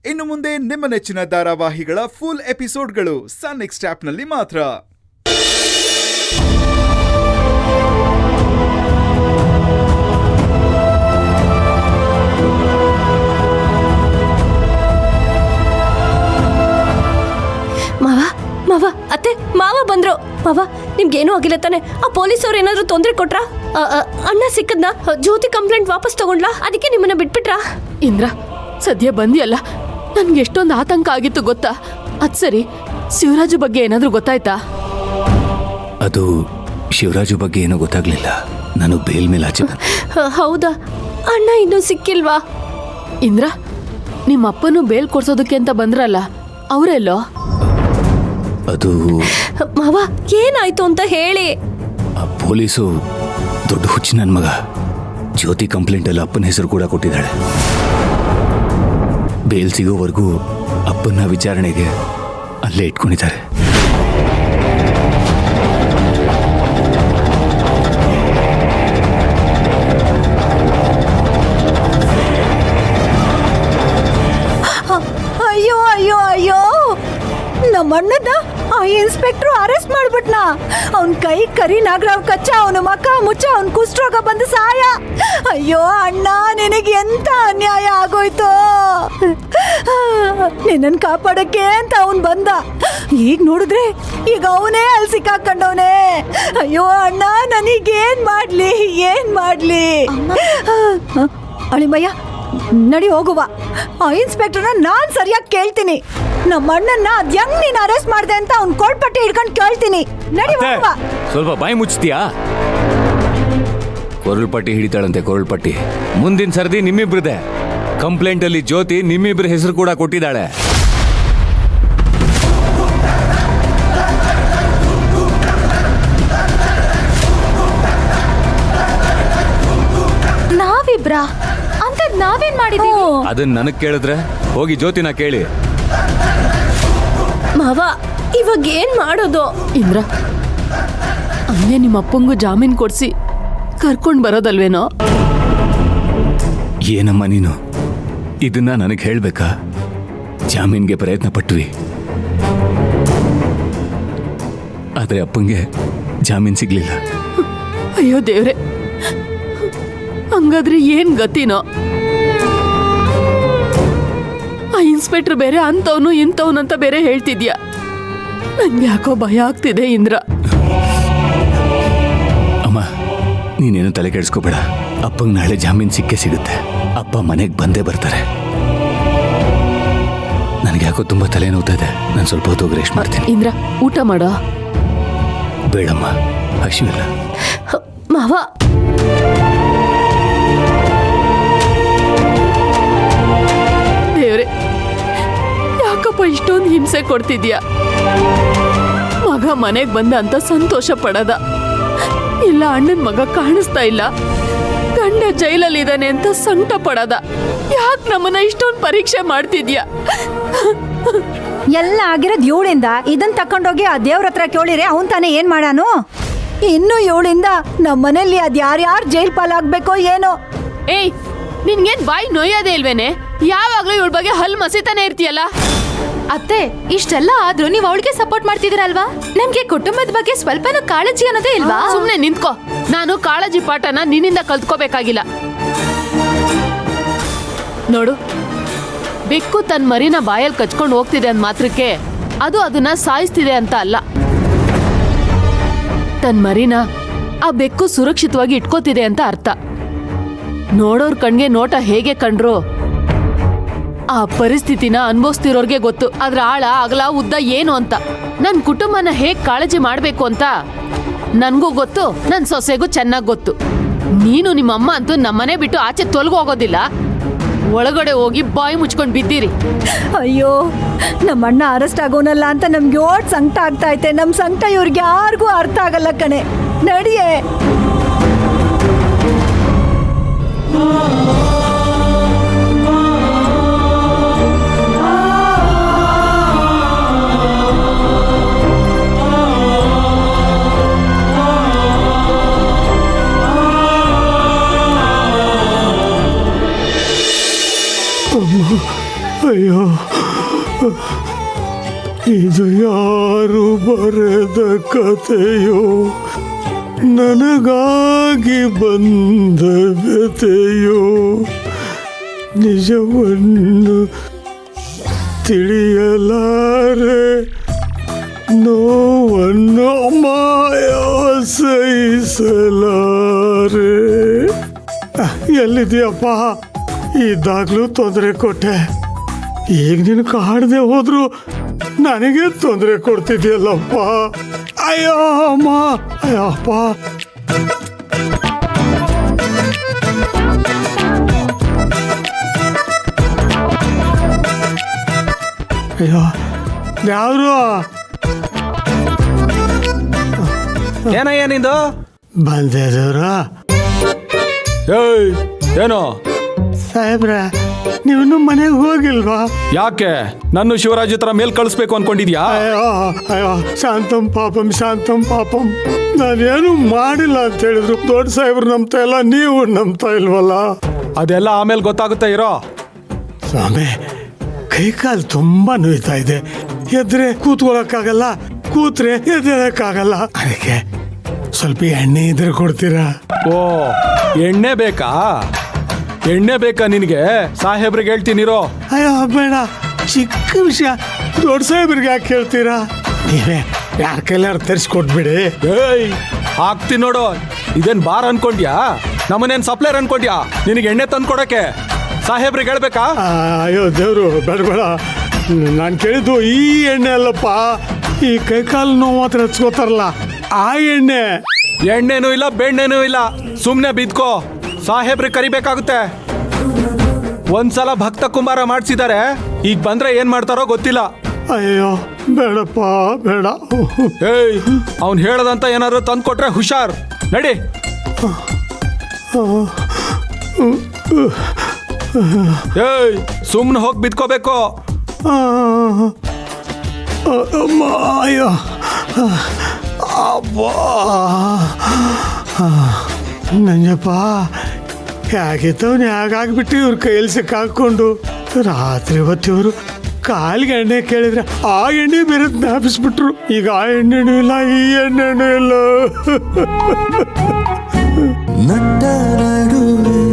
ಇನ್ನು ಮುಂದೆ ನಿಮ್ಮ ನೆಚ್ಚಿನ ಧಾರಾವಾಹಿಗಳ ಫುಲ್ ಎಪಿಸೋಡ್ಗಳು ಸನ್ ನೆಕ್ಸ್ಟ್ ಆಪ್ನಲ್ಲಿ ಮಾತ್ರ. ಮಾವ ಅತ್ತೆ ಮಾವ ಬಂದ್ರು. ಮಾವ ನಿಮ್ಗೇನೂ ಆಗಿಲ್ಲ ತಾನೆ? ಆ ಪೊಲೀಸ್ ಅವ್ರು ಏನಾದ್ರು ತೊಂದರೆ ಕೊಟ್ರಾ? ಅಣ್ಣ ಸಿಕ್ಕದ್ನ? ಜ್ಯೋತಿ ಕಂಪ್ಲೇಂಟ್ ವಾಪಸ್ ತಗೊಂಡ್ಲಾ? ಅದಕ್ಕೆ ನಿಮ್ಮನ್ನ ಬಿಟ್ಬಿಟ್ರಾ? ಇಂದ್ರ ಸದ್ಯ ಬಂದಿಯಲ್ಲ, ನನ್ಗೆ ಎಷ್ಟೊಂದು ಆತಂಕ ಆಗಿತ್ತು ಗೊತ್ತಾ? ಅದ್ ಸರಿ, ಶಿವರಾಜು ಬಗ್ಗೆ ಏನಾದ್ರೂ ಗೊತ್ತಾಯ್ತಾ? ಅದು ಶಿವರಾಜು ಬಗ್ಗೆ ಏನೋ ಗೊತ್ತಾಗ್ಲಿಲ್ಲ. ನಾನು ಬೇಲ್ ಮೇಲೆ ಆಚೆ ಬಂದೆ. ಹೌದಾ? ಅಣ್ಣ ಇನ್ನೂ ಸಿಕ್ಕಿಲ್ವಾ? ಇಂದ್ರ, ನಿಮ್ಮ ಅಪ್ಪನು ಬೇಲ್ ಕೊಡ್ಸೋದಕ್ಕೆ ಅಂತ ಬಂದ್ರಲ್ಲ, ಅವರೆಲ್ಲೋ? ಅದು ಮಾವ ಏನಾಯ್ತು ಅಂತ ಹೇಳಿ. ಆ ಪೊಲೀಸು ದೊಡ್ಡ ಹುಚ್ಚು ನನ್ನ ಮಗ. ಜ್ಯೋತಿ ಕಂಪ್ಲೇಂಟ್ ಅಲ್ಲಿ ಅಪ್ಪನ ಹೆಸರು ಕೂಡ ಕೊಟ್ಟಿದ್ದಾಳೆ. ಬೇಲ್ ಸಿಗೋವರೆಗೂ ಅಪ್ಪನ ವಿಚಾರಣೆಗೆ ಅಲ್ಲೇ ಇಟ್ಕೊಂಡಿದ್ದಾರೆ. ಅಯ್ಯೋ ಅಯ್ಯೋ ಅಯ್ಯೋ, ನಮ್ಮಣ್ಣದ ಆ ಇನ್ಸ್ಪೆಕ್ಟರ್ ಅರೆಸ್ಟ್ ಮಾಡ್ಬಿಟ್ನ. ಅವನ್ ಕೈ ಕರಿ ನಾಗರಾವ್ ಕಚ್ಚ, ಅವನ ಮಕ್ಕ ಮುಚ್ಚ, ಅವನ್ ಕುಷ್ಠರೋಗ ಬಂದು ಸಾಯ. ಅಯ್ಯೋ ಅಣ್ಣ, ನಿನಗೆ ಎಂತ ಅನ್ಯಾಯ ಆಗೋಯ್ತು. ನಿನ್ನನ್ ಕಾಪಾಡಕ್ಕೆ ಅಂತ ಅವನ್ ಬಂದ. ಈಗ ನೋಡಿದ್ರೆ ಈಗ ಅವನೇ ಅಲ್ಲಿ ಸಿಕ್ಕಾಕೊಂಡವನೇ. ಅಯ್ಯೋ ಅಣ್ಣ, ನನಗೇನ್ ಮಾಡ್ಲಿ, ಏನ್ ಮಾಡ್ಲಿ? ಅಳಿಮಯ್ಯ ನಡಿ ಹೋಗುವ. ಆ ಇನ್ಸ್ಪೆಕ್ಟರ್ನ ನಾನ್ ಸರಿಯಾಗಿ ಕೇಳ್ತೀನಿ. ನಮ್ಮ ಅಣ್ಣನ್ನ ಅದ್ ಹೆಂಗ್ ನೀನ್ ಅರೆಸ್ಟ್ ಮಾಡ್ದೆ ಅಂತ ಅವ್ನ್ ಕೋಳ್ಪಟ್ಟಿ ಹಿಡ್ಕೊಂಡು ಕೇಳ್ತೀನಿ. ನಡಿ ಹೋಗುವ. ಸ್ವಲ್ಪ ಬಾಯಿ ಮುಚ್ತೀಯಾ? ಕೊರಳ್ಪಟ್ಟಿ ಹಿಡಿತಾಳಂತೆ, ಕೊರಳ್ಪಟ್ಟಿ. ಮುಂದಿನ ಸರ್ದಿ ನಿಮ್ಮಿಬ್ರದೆ. ಕಂಪ್ಲೇಂಟ್ ಅಲ್ಲಿ ಜ್ಯೋತಿ ನಿಮ್ಮಿಬ್ರ ಹೆಸರು ಕೂಡ ಕೊಟ್ಟಿದ್ದಾಳೆ. ನಾವಿಬ್ರ ಅಂತ ನಾವೇನ್ ಮಾಡಿದೀವಿ? ಅದನ್ನ ನನಗ್ ಕೇಳಿದ್ರೆ ಹೋಗಿ ಜ್ಯೋತಿನ ಕೇಳಿ. ಮಾವ ಇವಾಗ ಏನ್ ಮಾಡೋದು? ಇಂದ್ರ, ಹಂಗೆ ನಿಮ್ಮ ಅಪ್ಪಂಗೂ ಜಾಮೀನ್ ಕೊಡ್ಸಿ ಕರ್ಕೊಂಡ್ ಬರೋದಲ್ವೇನೋ? ಏನಮ್ಮ ನೀನು ಇದನ್ನ ನನಗೆ ಹೇಳ್ಬೇಕಾ? ಜಾಮೀನ್ಗೆ ಪ್ರಯತ್ನ ಪಟ್ವಿ, ಆದ್ರೆ ಅಪ್ಪಂಗೆ ಜಾಮೀನ್ ಸಿಗ್ಲಿಲ್ಲ. ಅಯ್ಯೋ ದೇವ್ರೆ, ಹಂಗಾದ್ರೆ ಏನ್ ಗತಿನೋ? ಆ ಇನ್ಸ್ಪೆಕ್ಟರ್ ಬೇರೆ ಅಂತವನು ಇಂಥವನು ಅಂತ ಬೇರೆ ಹೇಳ್ತಿದ್ಯಾ. ನನ್ಗೆ ಯಾಕೋ ಭಯ ಆಗ್ತಿದೆ ಇಂದ್ರ. ಅಮ್ಮ, ನೀನೇನು ತಲೆ ಕೆಡಿಸ್ಕೋಬೇಡ. ಅಪ್ಪಂಗೆ ನಾಳೆ ಜಾಮೀನ್ ಸಿಕ್ಕೇ ಸಿಗುತ್ತೆ. ಅಪ್ಪ ಮನೆಗೆ ಬಂದೇ ಬರ್ತಾರೆ. ನನಗೆ ಯಾಕೋ ತುಂಬಾ ತಲೆ ನೋವ್ತಾ ಇದೆ. ನಾನು ಸ್ವಲ್ಪ ಹೊತ್ತು ರೆಸ್ಟ್ ಮಾಡ್ತೀನಿ. ಇಂದ್ರ, ಊಟ ಮಾಡೋ. ಬೇಡಮ್ಮ, ಹಸಿವಿಲ್ಲ. ಮಾವ ದೇವ್ರೆ, ಯಾಕಪ್ಪ ಇಷ್ಟೊಂದು ಹಿಂಸೆ ಕೊಡ್ತಿದ್ಯಾ? ಮಗ ಮನೆಗ್ ಬಂದ ಅಂತ ಸಂತೋಷ ಪಡದ ಇಲ್ಲ, ಅಣ್ಣನ ಮಗ ಕಾಣಿಸ್ತಾ ಇಲ್ಲ, ಗಂಡ ಜೈಲಲ್ಲಿ ಇದ್ದಾನೆ ಅಂತ ಸಂಕಟ ಪಡದ. ಯಾಕೆ ನಮ್ಮನ್ನ ಇಷ್ಟೊಂದು ಪರೀಕ್ಷೆ ಮಾಡ್ತಿದ್ಯಾ? ಎಲ್ಲ ಆಗಿರೋದ್ ಇವಳಿಂದ. ಇದನ್ ತಕೊಂಡೋಗಿ ಆ ದೇವ್ರ ಹತ್ರ ಕೇಳಿರೆ ಅವನ್ ತಾನೇ ಏನ್ ಮಾಡಾನು. ಇನ್ನು ಇವಳಿಂದ ನಮ್ಮ ಮನೇಲಿ ಅದ್ ಯಾರ್ಯಾರು ಜೈಲ್ ಪಾಲಾಗ್ಬೇಕೋ ಏನೋ. ಏಯ್, ನಿನ್ಗೇನ್ ಬಾಯಿ ನೋಯೋದೇ ಇಲ್ವೇನೆ? ಯಾವಾಗ್ಲೂ ಇವಳ ಬಗ್ಗೆ ಹಲ್ ಮಸಿತಾನೆ ಇರ್ತೀಯಲ್ಲ. ಅತ್ತೆ, ಇಷ್ಟೆಲ್ಲ ಆದ್ರೂ ನೀವ್ ಅವಳಿಗೆ ಸಪೋರ್ಟ್ ಮಾಡ್ತಿದ್ದೀರಲ್ವಾ? ನಮ್ಗೆ ಕುಟುಂಬದ ಬಗ್ಗೆ ಸ್ವಲ್ಪನೂ ಕಾಳಜಿ ಅನ್ನೋದೇ ಇಲ್ವಾ? ಸುಮ್ನೆ ನಿಂತ್ಕೋ. ನಾನು ಕಾಳಜಿ ಪಾಠನ ನಿನ್ನಿಂದ ಕಲ್ತ್ಕೋಬೇಕಾಗಿಲ್ಲ. ನೋಡು, ಬೆಕ್ಕು ತನ್ನ ಮರಿನ ಬಾಯಲ್ಲಿ ಕಚ್ಕೊಂಡು ಹೋಗ್ತಿದೆ ಅಂದ ಮಾತ್ರಕ್ಕೆ ಅದು ಅದನ್ನ ಸಾಯಿಸ್ತಿದೆ ಅಂತ ಅಲ್ಲ. ತನ್ನ ಮರಿನ ಆ ಬೆಕ್ಕು ಸುರಕ್ಷಿತವಾಗಿ ಇಟ್ಕೋತಿದೆ ಅಂತ ಅರ್ಥ. ನೋಡೋರ್ ಕಣ್ಗೆ ನೋಟ ಹೇಗೆ ಕಂಡ್ರು ಆ ಪರಿಸ್ಥಿತಿನ ಅನುಭವಿಸ್ತಿರೋರ್ಗೆ ಗೊತ್ತು ಅದ್ರ ಆಳ ಅಗಲ ಉದ್ದ ಏನು ಅಂತ. ನನ್ ಕುಟುಂಬನ ಹೇಗ್ ಕಾಳಜಿ ಮಾಡ್ಬೇಕು ಅಂತ ನನ್ಗೂ ಗೊತ್ತು, ನನ್ ಸೊಸೆಗೂ ಚೆನ್ನಾಗ್ ಗೊತ್ತು. ನೀನು ನಿಮ್ಮಮ್ಮ ಅಂತೂ ನಮ್ಮನೆ ಬಿಟ್ಟು ಆಚೆ ತೊಲಗೋಗೋದಿಲ್ಲ. ಒಳಗಡೆ ಹೋಗಿ ಬಾಯಿ ಮುಚ್ಕೊಂಡ್ ಬಿದ್ದೀರಿ. ಅಯ್ಯೋ, ನಮ್ಮ ಅಣ್ಣ ಅರೆಸ್ಟ್ ಆಗೋನಲ್ಲ ಅಂತ ನಮ್ಗೆ ಓಟ್ ಸಂಕಟ ಆಗ್ತಾ ಐತೆ. ನಮ್ ಸಂಕಟ ಇವ್ರಿಗೆ ಯಾರಿಗೂ ಅರ್ಥ ಆಗಲ್ಲ ಕಣೆ. ನಡಿಯೇ. ಅಯ್ಯೋ ಅಯ್ಯೋ, ಇದು ಯಾರು ಬರೆದ ಕಥೆಯೋ, ನನಗಾಗಿ ಬಂದ ವ್ಯಥೆಯೋ, ನಿಜವನ್ನು ತಿಳಿಯಲಾರೆ, ನೋವನ್ನು ಸಹಿಸಲಾರೆ. ಎಲ್ಲಿದೆಯಪ್ಪ? ಇದ್ದಾಗಲೂ ತೊಂದರೆ ಕೊಟ್ಟೆ, ಈಗ ನೀನು ಕಾಡದೆ ಹೋದ್ರು ನನಗೆ ತೊಂದರೆ ಕೊಡ್ತಿದ್ಯಲ್ಲಪ್ಪ. ಅಯ್ಯೋ ಅಮ್ಮ, ಅಯ್ಯಪ್ಪ. ಅಯ್ಯೋ, ಯಾರು? ಏನಯ್ಯ ನಿಂದು? ಬಂದಿದ್ದವ್ರ? ಏಯ್, ಏನೋ ಸಾಹೇಬ್ರ, ನೀವು ಮನೆಗೆ ಹೋಗಿಲ್ವಾ? ಯಾಕೆ ನನ್ನ ಶಿವರಾಜ್ ಹತ್ರ ಮೇಲ್ ಕಳಿಸ್ಬೇಕು ಅನ್ಕೊಂಡಿದ್ಯಾ? ಅಯ್ಯೋ ಅಯ್ಯೋ, ಶಾಂತಂ ಪಾಪಂ ಶಾಂತಂ ಪಾಪಂ. ನಾನೇನು ಮಾಡಿಲ್ಲ ಅಂತ ಹೇಳಿದ್ರು ದೊಡ್ಡ ಸಾಹೇಬ್ರು ನಂಬ್ತಾ ಇಲ್ಲ, ನೀವು ನಂಬ್ತಾ ಇಲ್ವಲ್ಲ? ಅದೆಲ್ಲ ಆಮೇಲೆ ಗೊತ್ತಾಗುತ್ತೆ, ಇರೋ. ಸ್ವಾಮಿ, ಕೈಕಾಲು ತುಂಬಾ ನೋಯ್ತಾ ಇದೆ. ಎದ್ರೆ ಕೂತ್ಕೊಳ್ಳೋಕ್ಕಾಗಲ್ಲ, ಕೂತ್ರೆ ಎದ್ದೇಳಕ್ಕಾಗಲ್ಲ. ಅದಕ್ಕೆ ಸ್ವಲ್ಪ ಎಣ್ಣೆ ಇದ್ರೆ ಕೊಡ್ತೀರಾ? ಓ, ಎಣ್ಣೆ ಬೇಕಾ? ಎಣ್ಣೆ ಬೇಕಾ ನಿನಗೆ? ಸಾಹೇಬ್ರಿಗೆ ಹೇಳ್ತೀನಿರೋ. ಅಯ್ಯೋ ಬೇಡ, ಚಿಕ್ಕ ವಿಷಯ, ದೊಡ್ಡ ಸಾಹೇಬ್ರಿಗೆ ಯಾಕೆ ಕೇಳ್ತೀರಾ? ನೀವೇ ಯಾರ ಕೈಲಾರು ತರಿಸ್ಕೊಟ್ಬಿಡಿ. ಏಯ್, ಹಾಕ್ತೀನಿ ನೋಡು. ಇದೇನ್ ಬಾರ್ ಅನ್ಕೊಂಡ್ಯಾ? ನಮ್ಮನೇನ್ ಸಪ್ಲೈರ್ ಅನ್ಕೊಂಡ್ಯಾ? ನಿನಗೆ ಎಣ್ಣೆ ತಂದು ಕೊಡಕ್ಕೆ ಸಾಹೇಬ್ರಿಗೆ ಹೇಳ್ಬೇಕಾ? ಅಯ್ಯೋ ದೇವ್ರು, ಬೇಡ ಬೇಡ. ನಾನು ಕೇಳಿದ್ದು ಈ ಎಣ್ಣೆ ಅಲ್ಲಪ್ಪ, ಈ ಕೈಕಾಲು ನೋವು ಮಾತ್ರ ಹಚ್ಕೋತಾರಲ್ಲ ಆ ಎಣ್ಣೆ. ಎಣ್ಣೆನೂ ಇಲ್ಲ, ಬೆಣ್ಣೆನೂ ಇಲ್ಲ, ಸುಮ್ನೆ ಬಿದ್ಕೋ. ಸಾಹೇಬ್ರಿಗೆ ಕರಿಬೇಕಾಗುತ್ತೆ. ಒಂದ್ಸಲ ಭಕ್ತ ಕುಂಬಾರ ಮಾಡ್ಸಿದ್ದಾರೆ, ಈಗ ಬಂದ್ರೆ ಏನ್ ಮಾಡ್ತಾರೋ ಗೊತ್ತಿಲ್ಲ. ಅಯ್ಯೋ ಬೇಡಪ್ಪ, ಬೇಡ. ಏಯ್, ಅವ್ನು ಹೇಳದಂತ ಏನಾದ್ರು ತಂದು ಕೊಟ್ರೆ ಹುಷಾರ್. ನಡಿ. ಏಯ್, ಸುಮ್ನೆ ಹೋಗಿ ಬಿದ್ಕೋಬೇಕು. ಅಮ್ಮ, ಅಯ್ಯೋ ಅಬ್ಬಾ. ನಂಜಪ್ಪ, ಯಾಕಿತ್ತವನು ಹೇಗಾಗ್ಬಿಟ್ಟು ಇವ್ರ ಕೈಯಲ್ಲಿ ಸಿಕ್ಕಾಕೊಂಡು ರಾತ್ರಿ ಹೊತ್ತು ಇವರು ಕಾಲಿಗೆ ಎಣ್ಣೆ ಕೇಳಿದ್ರೆ ಆ ಎಣ್ಣೆ ಬೇರೆ ಜ್ಞಾಪಿಸ್ಬಿಟ್ರು. ಈಗ ಆ ಎಣ್ಣೆನೂ ಇಲ್ಲ, ಈ ಎಣ್ಣೆನೂ ಇಲ್ಲ. ನಟ್ಟ ನಡುವೆ